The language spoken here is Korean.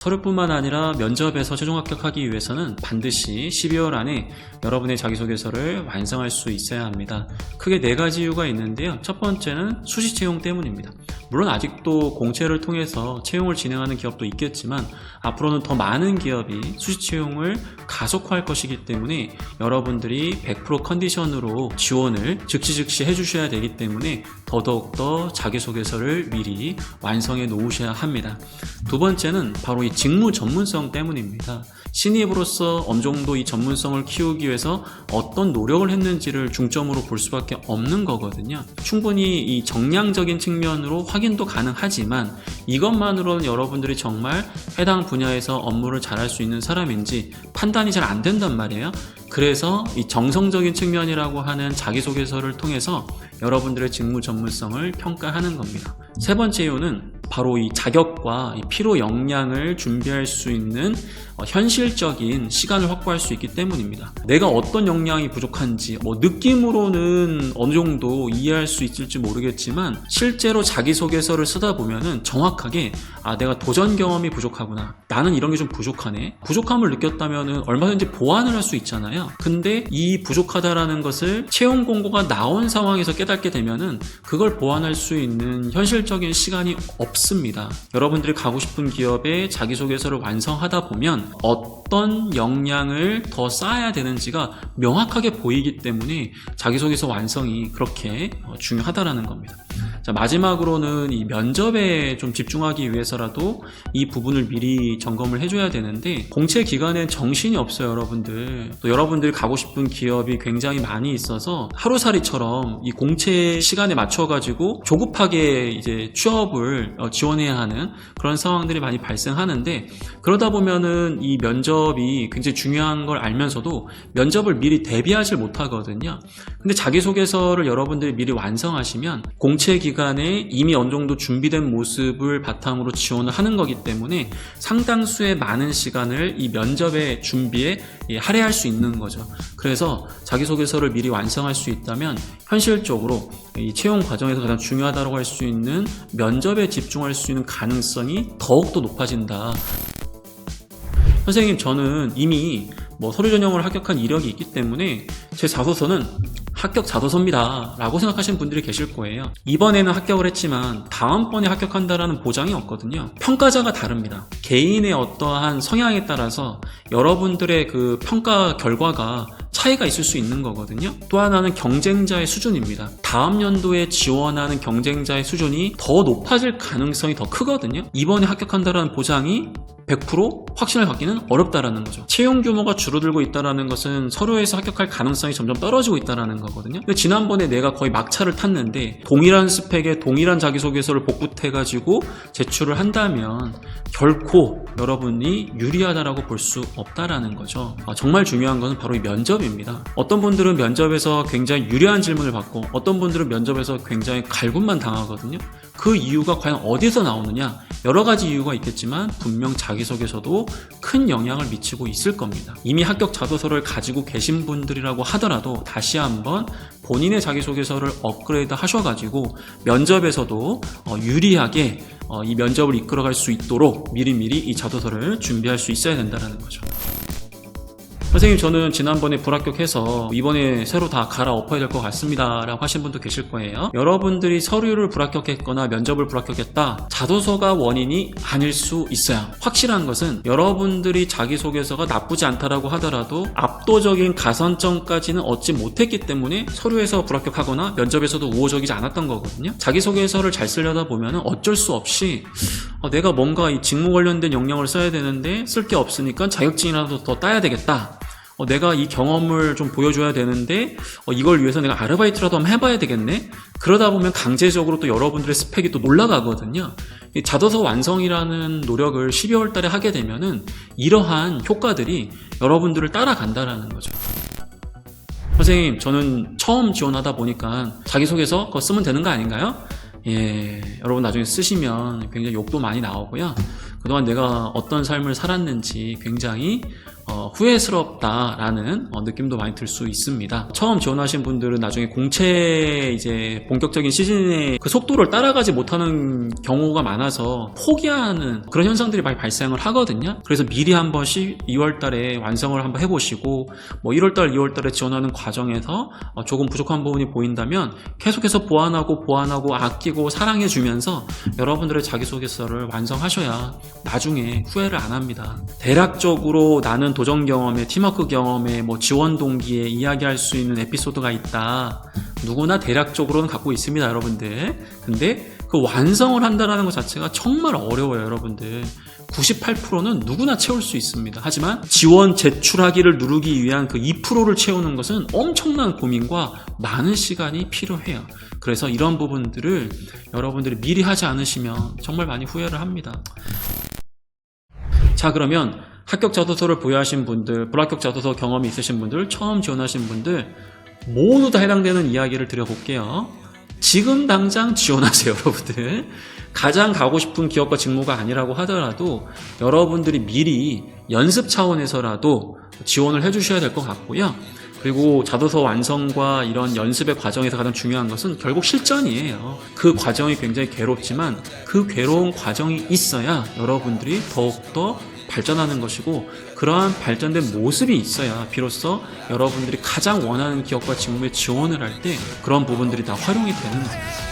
서류뿐만 아니라 면접에서 최종 합격하기 위해서는 반드시 12월 안에 여러분의 자기소개서를 완성할 수 있어야 합니다. 크게 4가지 이유가 있는데요. 첫 번째는 수시 채용 때문입니다. 물론 아직도 공채를 통해서 채용을 진행하는 기업도 있겠지만 앞으로는 더 많은 기업이 수시 채용을 가속화할 것이기 때문에 여러분들이 100% 컨디션으로 지원을 즉시 해주셔야 되기 때문에 더더욱더 자기소개서를 미리 완성해 놓으셔야 합니다. 두 번째는 바로 이 직무 전문성 때문입니다. 신입으로서 어느 정도 이 전문성을 키우기 위해서 어떤 노력을 했는지를 중점으로 볼 수밖에 없는 거거든요. 충분히 이 정량적인 측면으로 확인도 가능하지만 이것만으로는 여러분들이 정말 해당 분야에서 업무를 잘할 수 있는 사람인지 판단이 잘 안 된단 말이에요. 그래서 이 정성적인 측면이라고 하는 자기소개서를 통해서 여러분들의 직무 전문성을 평가하는 겁니다. 세 번째 이유는 바로 이 자격과 이 필요 역량을 준비할 수 있는 현실적인 시간을 확보할 수 있기 때문입니다. 내가 어떤 역량이 부족한지 느낌으로는 어느 정도 이해할 수 있을지 모르겠지만 실제로 자기소개서를 쓰다 보면은 정확하게 내가 도전 경험이 부족하구나, 나는 이런 게 좀 부족하네, 부족함을 느꼈다면은 얼마든지 보완을 할 수 있잖아요. 근데 이 부족하다라는 것을 채용 공고가 나온 상황에서 깨닫게 되면은 그걸 보완할 수 있는 현실적인 시간이 없습니다. 여러분들이 가고 싶은 기업에 자기소개서를 완성하다 보면 어떤 역량을 더 쌓아야 되는지가 명확하게 보이기 때문에 자기소개서 완성이 그렇게 중요하다라는 겁니다. 자, 마지막으로는 이 면접에 좀 집중하기 위해서라도 이 부분을 미리 점검을 해줘야 되는데 공채 기간엔 정신이 없어요, 여러분들. 또 여러분들이 가고 싶은 기업이 굉장히 많이 있어서 하루살이처럼 이 공채 시간에 맞춰가지고 조급하게 이제 취업을 지원해야 하는 그런 상황들이 많이 발생하는데, 그러다 보면은 이 면접이 굉장히 중요한 걸 알면서도 면접을 미리 대비하지 못하거든요. 근데 자기소개서를 여러분들이 미리 완성하시면 공채 기간에 이미 어느 정도 준비된 모습을 바탕으로 지원을 하는 거기 때문에 상당수의 많은 시간을 이 면접의 준비에 할애할 수 있는 거죠. 그래서 자기소개서를 미리 완성할 수 있다면 현실적으로 이 채용 과정에서 가장 중요하다고 할 수 있는 면접에 집중할 수 있는 가능성이 더욱더 높아진다. 선생님, 저는 이미 서류 전형을 합격한 이력이 있기 때문에 제 자소서는 합격 자소서입니다 라고 생각하시는 분들이 계실 거예요. 이번에는 합격을 했지만 다음번에 합격한다라는 보장이 없거든요. 평가자가 다릅니다. 개인의 어떠한 성향에 따라서 여러분들의 그 평가 결과가 차이가 있을 수 있는 거거든요. 또 하나는 경쟁자의 수준입니다. 다음 연도에 지원하는 경쟁자의 수준이 더 높아질 가능성이 더 크거든요. 이번에 합격한다라는 보장이 100% 확신을 갖기는 어렵다라는 거죠. 채용 규모가 줄어들고 있다는 것은 서류에서 합격할 가능성이 점점 떨어지고 있다는 거거든요. 근데 지난번에 내가 거의 막차를 탔는데 동일한 스펙에 동일한 자기소개서를 복붙해가지고 제출을 한다면 결코 여러분이 유리하다라고 볼 수 없다라는 거죠. 정말 중요한 것은 바로 이 면접입니다. 어떤 분들은 면접에서 굉장히 유리한 질문을 받고 어떤 분들은 면접에서 굉장히 갈굼만 당하거든요. 그 이유가 과연 어디서 나오느냐? 여러 가지 이유가 있겠지만 분명 자기소개서도 큰 영향을 미치고 있을 겁니다. 이미 합격 자소서를 가지고 계신 분들이라고 하더라도 다시 한번 본인의 자기소개서를 업그레이드 하셔가지고 면접에서도 유리하게 이 면접을 이끌어갈 수 있도록 미리미리 이 자소서를 준비할 수 있어야 된다는 거죠. 선생님, 저는 지난번에 불합격해서 이번에 새로 다 갈아엎어야 될 것 같습니다 라고 하신 분도 계실 거예요. 여러분들이 서류를 불합격했거나 면접을 불합격했다, 자소서가 원인이 아닐 수 있어요. 확실한 것은 여러분들이 자기소개서가 나쁘지 않다라고 하더라도 압도적인 가산점까지는 얻지 못했기 때문에 서류에서 불합격하거나 면접에서도 우호적이지 않았던 거거든요. 자기소개서를 잘 쓰려다 보면 어쩔 수 없이 내가 뭔가 이 직무 관련된 역량을 써야 되는데 쓸 게 없으니까 자격증이라도 더 따야 되겠다, 내가 이 경험을 좀 보여줘야 되는데 이걸 위해서 내가 아르바이트라도 한번 해봐야 되겠네. 그러다 보면 강제적으로 또 여러분들의 스펙이 또 올라가거든요. 이 자소서 완성이라는 노력을 12월 달에 하게 되면은 이러한 효과들이 여러분들을 따라간다라는 거죠. 선생님, 저는 처음 지원하다 보니까 자기소개서 그거 쓰면 되는 거 아닌가요? 여러분 나중에 쓰시면 굉장히 욕도 많이 나오고요. 그동안 내가 어떤 삶을 살았는지 굉장히 후회스럽다라는 느낌도 많이 들 수 있습니다. 처음 지원하신 분들은 나중에 공채 이제 본격적인 시즌의 그 속도를 따라가지 못하는 경우가 많아서 포기하는 그런 현상들이 많이 발생을 하거든요. 그래서 미리 한번 12월 달에 완성을 한번 해보시고 뭐 1월 달, 2월 달에 지원하는 과정에서 조금 부족한 부분이 보인다면 계속해서 보완하고 아끼고 사랑해주면서 여러분들의 자기소개서를 완성하셔야 나중에 후회를 안 합니다. 대략적으로 나는 도전 경험에, 팀워크 경험에, 뭐 지원 동기에 이야기할 수 있는 에피소드가 있다. 누구나 대략적으로는 갖고 있습니다, 여러분들. 근데 그 완성을 한다는 것 자체가 정말 어려워요, 여러분들. 98%는 누구나 채울 수 있습니다. 하지만 지원 제출하기를 누르기 위한 그 2%를 채우는 것은 엄청난 고민과 많은 시간이 필요해요. 그래서 이런 부분들을 여러분들이 미리 하지 않으시면 정말 많이 후회를 합니다. 자, 그러면 합격 자소서를 보유하신 분들, 불합격 자소서 경험이 있으신 분들, 처음 지원하신 분들 모두 다 해당되는 이야기를 드려볼게요. 지금 당장 지원하세요, 여러분들. 가장 가고 싶은 기업과 직무가 아니라고 하더라도 여러분들이 미리 연습 차원에서라도 지원을 해주셔야 될 것 같고요. 그리고 자소서 완성과 이런 연습의 과정에서 가장 중요한 것은 결국 실전이에요. 그 과정이 굉장히 괴롭지만 그 괴로운 과정이 있어야 여러분들이 더욱더 발전하는 것이고, 그러한 발전된 모습이 있어야 비로소 여러분들이 가장 원하는 기업과 직무에 지원을 할 때 그런 부분들이 다 활용이 되는 겁니다.